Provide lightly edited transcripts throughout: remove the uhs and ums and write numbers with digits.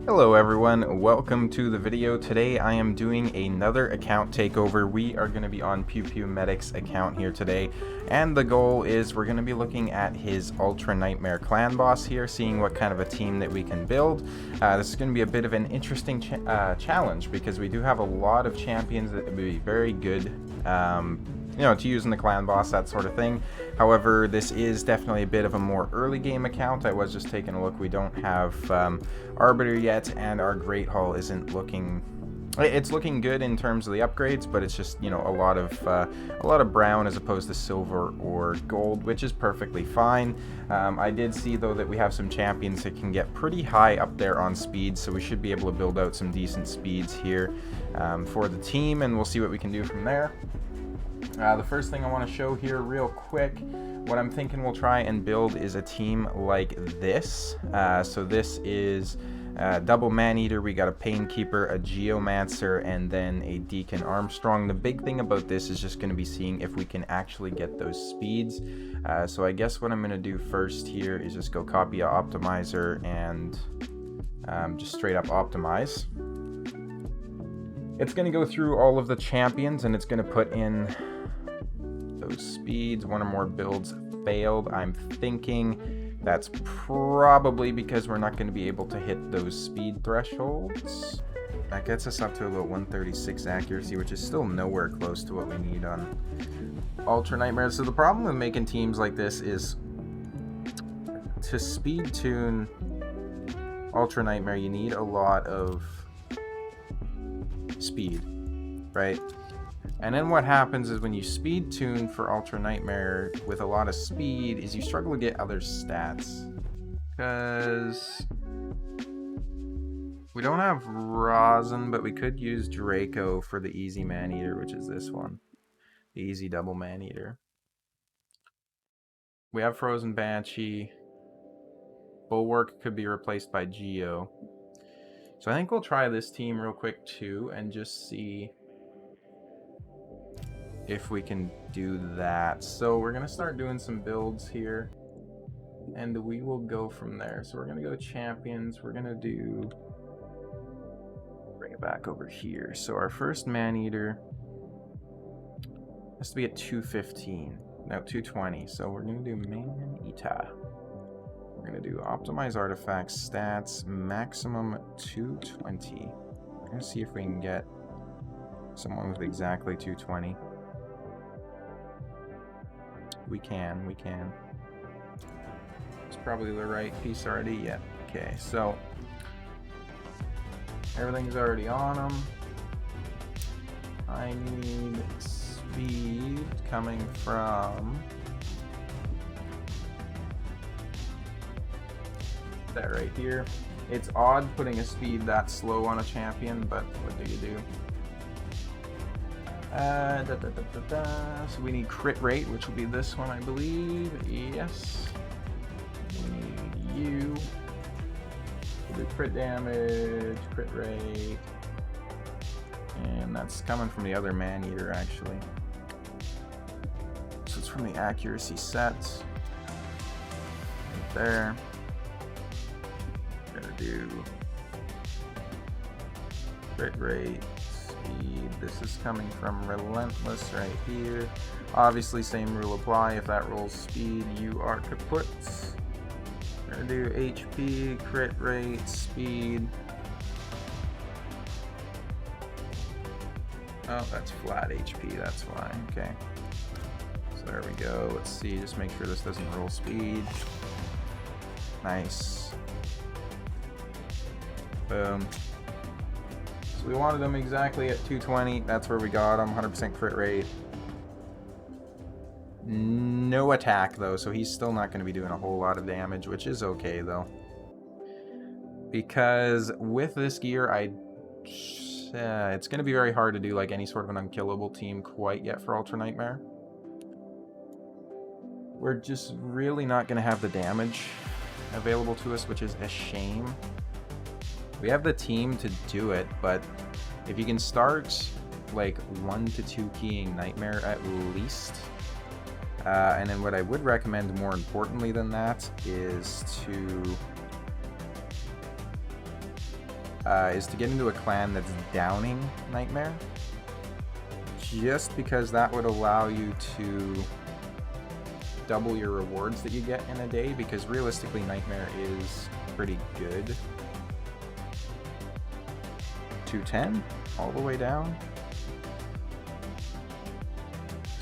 Hello everyone, welcome to the video. Today I am doing another account takeover. We are going to be on Pew Pew Medic's account here today, and the goal is we're going to be looking at his Ultra Nightmare clan boss here, seeing what kind of a team that we can build. This is going to be a bit of an interesting challenge because we do have a lot of champions that would be very good to use in the clan boss, that sort of thing. However, this is definitely a bit of a more early game account. I was just taking a look. We don't have Arbiter yet, and our Great Hall isn't looking... It's looking good in terms of the upgrades, but it's just, a lot of brown as opposed to silver or gold, which is perfectly fine. I did see though that we have some champions that can get pretty high up there on speed, so we should be able to build out some decent speeds here for the team, and we'll see what we can do from there. The first thing I want to show here real quick, what I'm thinking we'll try and build is a team like this. So this is double man-eater. We got a pain-keeper, a geomancer, and then a Deacon Armstrong. The big thing about this is just going to be seeing if we can actually get those speeds. So I guess what I'm going to do first here is just go copy a optimizer and just straight up optimize. It's going to go through all of the champions and it's going to put in those speeds. One or more builds failed. I'm thinking that's probably because we're not going to be able to hit those speed thresholds. That gets us up to about 136 accuracy, which is still nowhere close to what we need on Ultra Nightmare. So the problem with making teams like this is to speed tune Ultra Nightmare, you need a lot of speed, right? And then what happens is when you speed tune for Ultra Nightmare with a lot of speed is you struggle to get other stats, because we don't have Rosin, but we could use Draco for the easy man-eater, which is this one, the easy double man-eater. We have Frozen Banshee. Bulwark could be replaced by Geo. So I think we'll try this team real quick too and just see if we can do that. So we're gonna start doing some builds here and we will go from there. So we're gonna go champions. We're gonna bring it back over here. So our first man-eater has to be at 215, no, 220. So we're gonna do man-eater. We're gonna do optimize artifacts, stats, maximum 220. We're gonna see if we can get someone with exactly 220. We can. It's probably the right piece already. Yeah. Okay, so everything's already on them. I need speed coming from that right here. It's odd putting a speed that slow on a champion, but what do you do? So we need crit rate, which will be this one, I believe. Yes. We need you. We'll do crit damage, crit rate. And that's coming from the other man-eater, actually. So it's from the accuracy sets. Right there. Gonna do crit rate. This is coming from Relentless right here. Obviously, same rule apply. If that rolls speed, you are kaput. We're gonna do HP, crit rate, speed. Oh, that's flat HP, that's why. Okay. So there we go. Let's see, just make sure this doesn't roll speed. Nice. Boom. We wanted them exactly at 220. That's where we got them. 100% crit rate. No attack though, so he's still not going to be doing a whole lot of damage, which is okay though. Because with this gear, it's going to be very hard to do like any sort of an unkillable team quite yet for Ultra Nightmare. We're just really not going to have the damage available to us, which is a shame. We have the team to do it, but if you can start like 1 to 2 keying Nightmare at least, and then what I would recommend more importantly than that is to is to get into a clan that's downing Nightmare. Just because that would allow you to double your rewards that you get in a day, because realistically Nightmare is pretty good. 210 all the way down.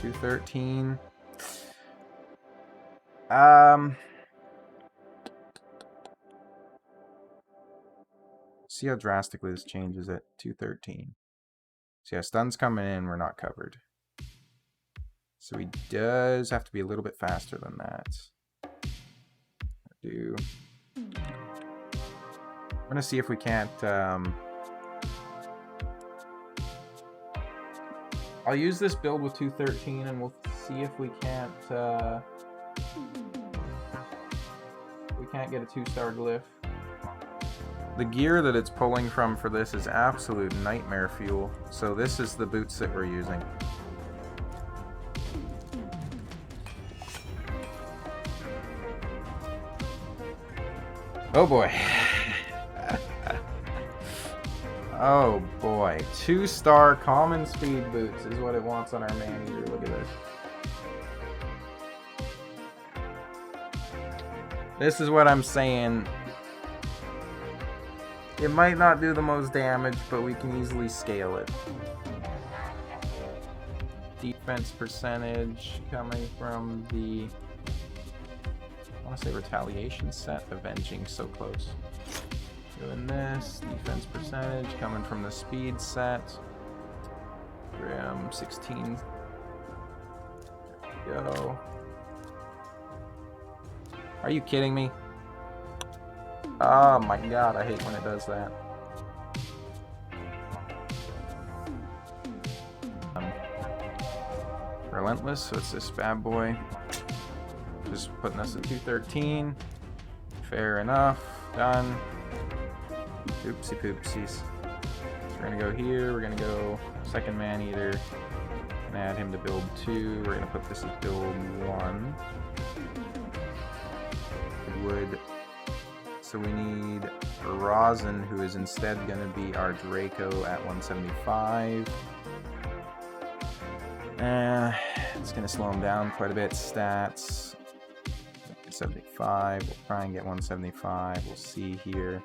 213. See how drastically this changes at 213. So yeah, stun's coming in, we're not covered. So he does have to be a little bit faster than that. I'm gonna see if we can't, I'll use this build with 213 and we'll see if we can't, get a 2-star glyph. The gear that it's pulling from for this is absolute nightmare fuel. So this is the boots that we're using. Oh boy. Oh boy. 2-star common speed boots is what it wants on our man-eater. Look at this. This is what I'm saying. It might not do the most damage, but we can easily scale it. Defense percentage coming from the, I want to say retaliation set. Avenging, so close. Doing this. Defense percentage coming from the speed set. Grim 16. There we go. Are you kidding me? Oh my god, I hate when it does that. Relentless, so it's this bad boy. Just putting us at 213. Fair enough. Done. Oopsie poopsies. So we're gonna go here, we're gonna go second man-eater. And add him to build 2. We're gonna put this as build 1. Wood. So we need Rosin, who is instead going to be our Draco at 175. It's going to slow him down quite a bit. Stats 75. We'll try and get 175. We'll see here.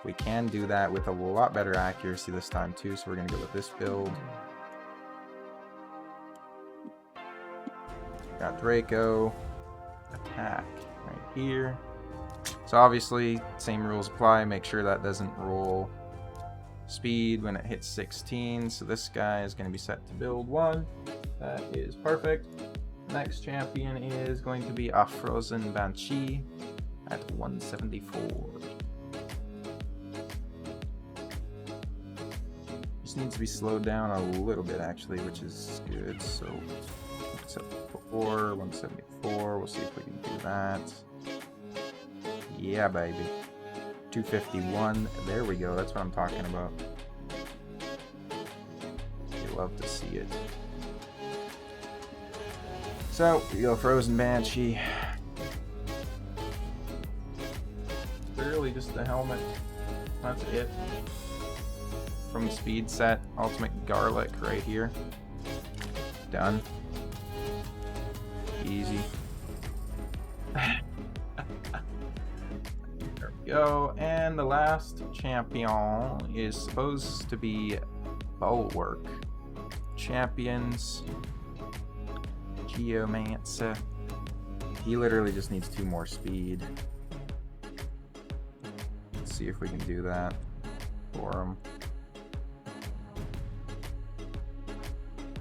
We can do that with a lot better accuracy this time too, so we're going to go with this build. Got Draco. Attack right here. So obviously same rules apply. Make sure that doesn't roll speed when it hits 16. So this guy is going to be set to build 1. That is perfect. Next champion is going to be a Frozen Banshee at 174. Just needs to be slowed down a little bit actually, which is good. So 174, we'll see if we can do that. Yeah, baby. 251, there we go, that's what I'm talking about. You love to see it. So, we go Frozen Banshee. Literally just the helmet. That's it. From the speed set, Ultimate Garlic right here. Done. Easy. There we go. And the last champion is supposed to be Bulwark. Champions. Geomancer. He literally just needs 2 more speed. Let's see if we can do that for him.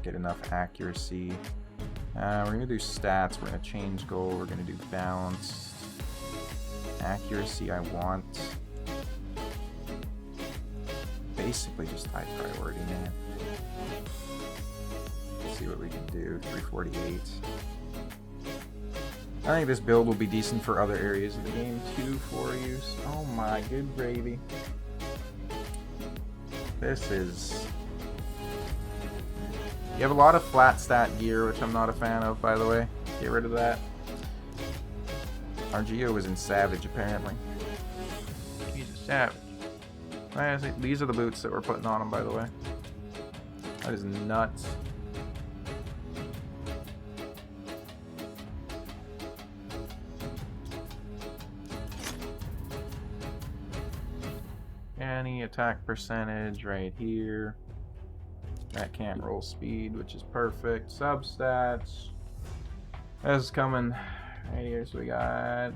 Get enough accuracy. We're going to do stats, we're going to change goal, we're going to do balanced. Accuracy I want. Basically just high priority, man. Let's see what we can do. 348. I think this build will be decent for other areas of the game too for you. Oh my good gravy. This is... You have a lot of flat stat gear, which I'm not a fan of, by the way. Get rid of that. Our Geo was in Savage, apparently. He's a savage. These are the boots that we're putting on him, by the way. That is nuts. Any attack percentage right here. That can't roll speed, which is perfect. Substats. This is coming right here. So we got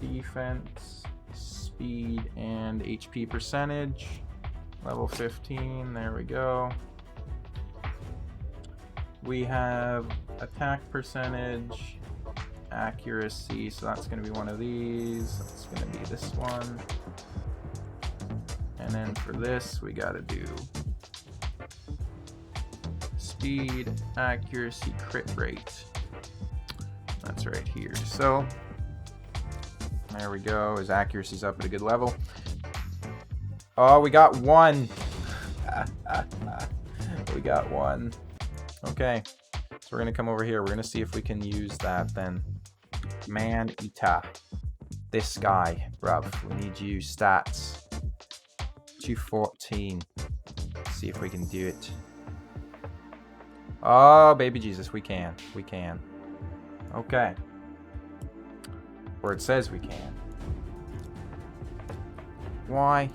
defense, speed, and HP percentage. Level 15. There we go. We have attack percentage, accuracy. So that's going to be one of these. That's going to be this one. And then for this, we got to do speed, accuracy, crit rate. That's right here. So there we go. His accuracy's up at a good level. Oh, we got one. We got one. Okay. So we're going to come over here. We're going to see if we can use that then. Man-eater. This guy, bruv. We need you. Stats. 214. Let's see if we can do it. Oh, baby Jesus, we can. We can. Okay. Where it says we can. Why?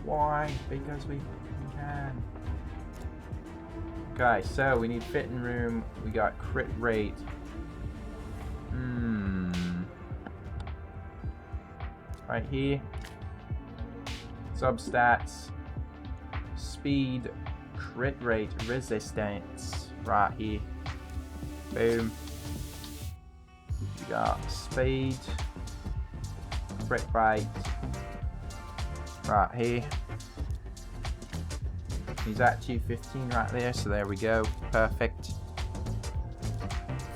Why? Because we can. Okay, so we need fitting room. We got crit rate. Right here. Substats, speed, crit rate, resistance, right here. Boom. We got speed, crit rate, right here. He's at 215 right there, so there we go. Perfect.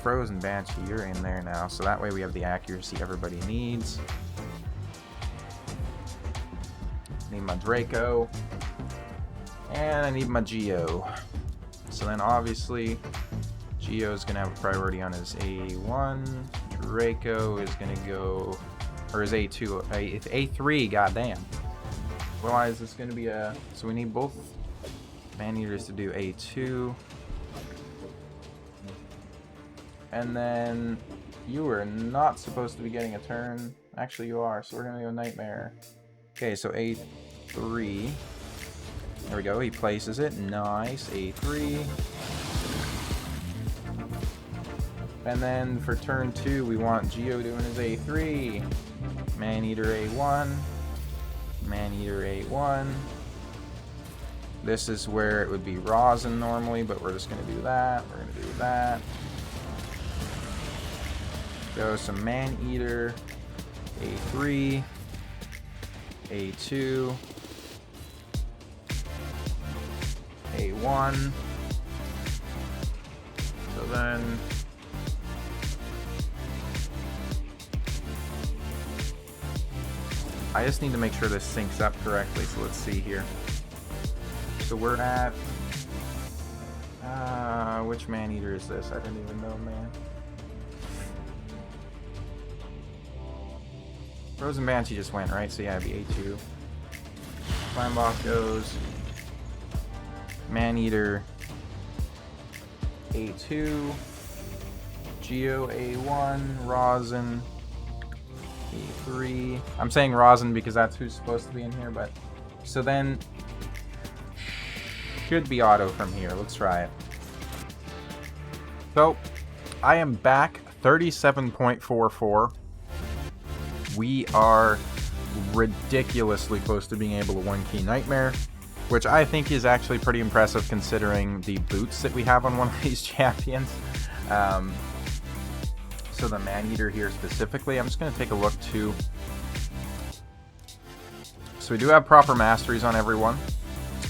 Frozen Banshee, you're in there now, so that way we have the accuracy everybody needs. Need my Draco, and I need my Geo. So then obviously Geo is going to have a priority on his A1. Draco is going to go, or his A2, A3, goddamn. Why is this going to be a, so we need both Man-Eaters to do A2. And then you are not supposed to be getting a turn. Actually you are, so we're going to go Nightmare. Okay, so A3. There we go, he places it. Nice, A3. And then for turn 2, we want Geo doing his A3. Man-Eater A1. Man-Eater A1. This is where it would be Rosin normally, but we're just going to do that. We're going to do that. Go some Man-Eater. A3. A2. A1. So then I just need to make sure this syncs up correctly, so let's see here. So we're at which Man-Eater is this? I didn't even know, man. Frozen Banshee just went, right? So yeah, it'd be A2. Slime Boss goes. Man-Eater A2. Geo A1. Rosin A3. I'm saying Rosin because that's who's supposed to be in here, but so then should be auto from here. Let's try it. So I am back 37.44. We are ridiculously close to being able to one-key Nightmare, which I think is actually pretty impressive considering the boots that we have on one of these champions. So the Man-Eater here specifically, I'm just going to take a look too. So we do have proper masteries on everyone.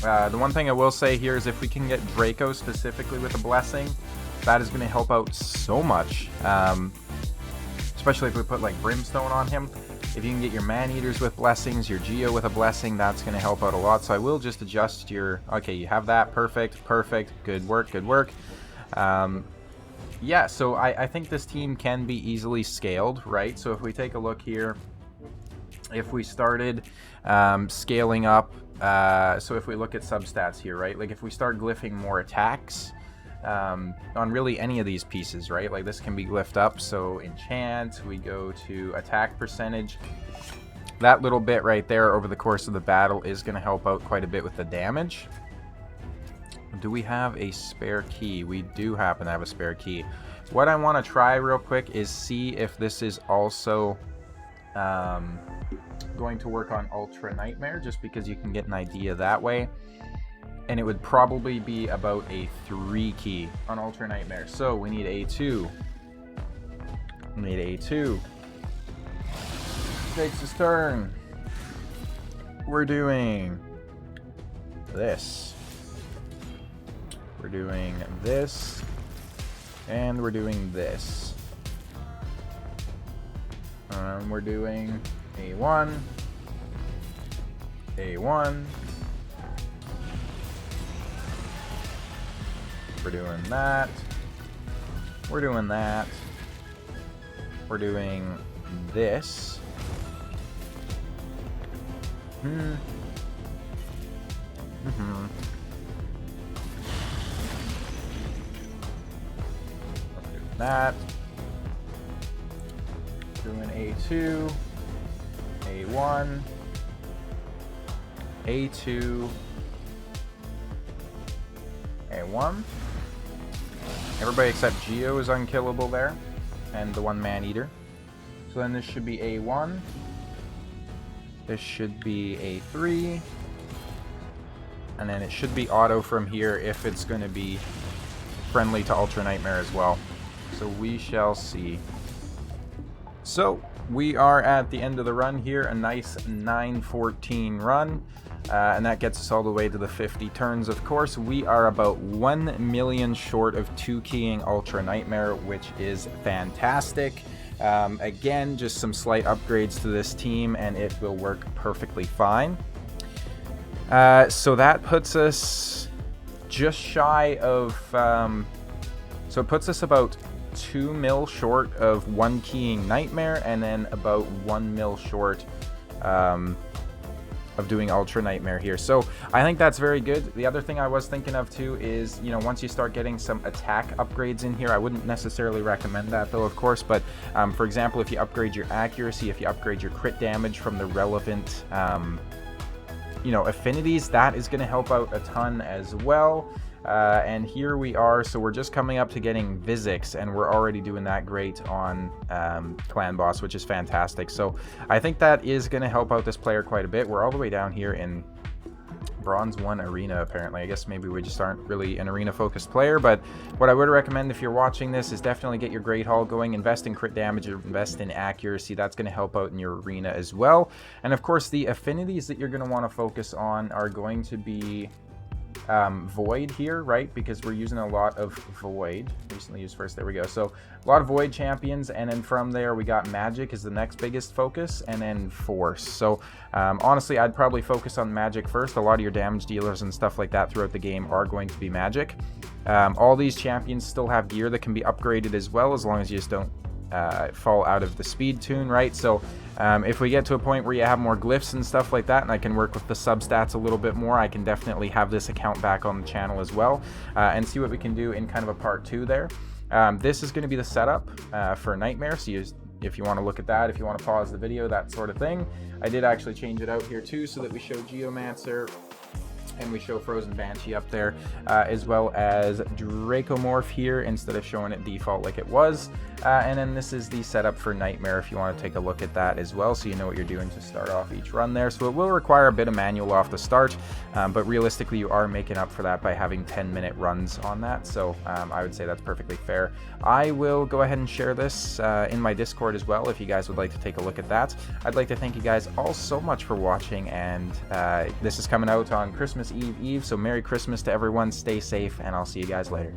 The one thing I will say here is if we can get Draco specifically with a blessing, that is going to help out so much. Especially if we put like Brimstone on him. If you can get your Man-Eaters with blessings, your Geo with a blessing, that's going to help out a lot. So I will just adjust your, okay, you have that, perfect, perfect, good work, good work. Yeah, so I think this team can be easily scaled, right? So if we take a look here, if we started scaling up So if we look at substats here, right, like if we start glyphing more attacks on really any of these pieces, right, like this can be glyphed up. So enchant, we go to attack percentage. That little bit right there over the course of the battle is going to help out quite a bit with the damage. Do we have a spare key? We do happen to have a spare key. What I want to try real quick is see if this is also going to work on Ultra Nightmare, just because you can get an idea that way. And it would probably be about a 3 key on Ultra Nightmare. So we need A2. We need A2. Takes his turn. We're doing this. We're doing this. And we're doing this. We're doing A1. A1. We're doing that. We're doing that. We're doing this. That. Doing A2, A1, A2, A1. Everybody except Geo is unkillable there, and the one man-eater. So then this should be A1. This should be A3. And then it should be auto from here if it's going to be friendly to Ultra Nightmare as well. So we shall see. So we are at the end of the run here, a nice 9:14 run. And that gets us all the way to the 50 turns, of course. We are about 1 million short of 2-keying Ultra Nightmare, which is fantastic. Again, just some slight upgrades to this team, and it will work perfectly fine. So that puts us just shy of... so it puts us about 2 mil short of 1-keying Nightmare, and then about 1 mil short of doing Ultra Nightmare here. So I think that's very good. The other thing I was thinking of too is, you know, once you start getting some attack upgrades in here, I wouldn't necessarily recommend that though, of course, but for example, if you upgrade your accuracy, if you upgrade your crit damage from the relevant you know, affinities, that is going to help out a ton as well. And here we are, so we're just coming up to getting Vizix, and we're already doing that great on Clan Boss, which is fantastic. So I think that is going to help out this player quite a bit. We're all the way down here in Bronze 1 Arena, apparently. I guess maybe we just aren't really an arena-focused player, but what I would recommend if you're watching this is definitely get your Great Hall going, invest in crit damage, invest in accuracy. That's going to help out in your arena as well. And of course, the affinities that you're going to want to focus on are going to be Void here, right? Because we're using a lot of Void. Recently used first, there we go. So a lot of Void champions, and then from there we got Magic is the next biggest focus, and then Force. So honestly, I'd probably focus on Magic first. A lot of your damage dealers and stuff like that throughout the game are going to be Magic. All these champions still have gear that can be upgraded as well, as long as you just don't fall out of the speed tune, right? So if we get to a point where you have more glyphs and stuff like that, and I can work with the substats a little bit more, I can definitely have this account back on the channel as well, and see what we can do in kind of a part 2 there. This is going to be the setup for Nightmare, so if you want to look at that, if you want to pause the video, that sort of thing. I did actually change it out here too, so that we show Geomancer and we show Frozen Banshee up there, as well as Dracomorph here instead of showing it default like it was. And then this is the setup for Nightmare if you want to take a look at that as well, so you know what you're doing to start off each run there. So it will require a bit of manual off the start, but realistically you are making up for that by having 10-minute runs on that. So I would say that's perfectly fair. I will go ahead and share this in my Discord as well if you guys would like to take a look at that. I'd like to thank you guys all so much for watching, and this is coming out on Christmas Eve, so Merry Christmas to everyone, stay safe, and I'll see you guys later.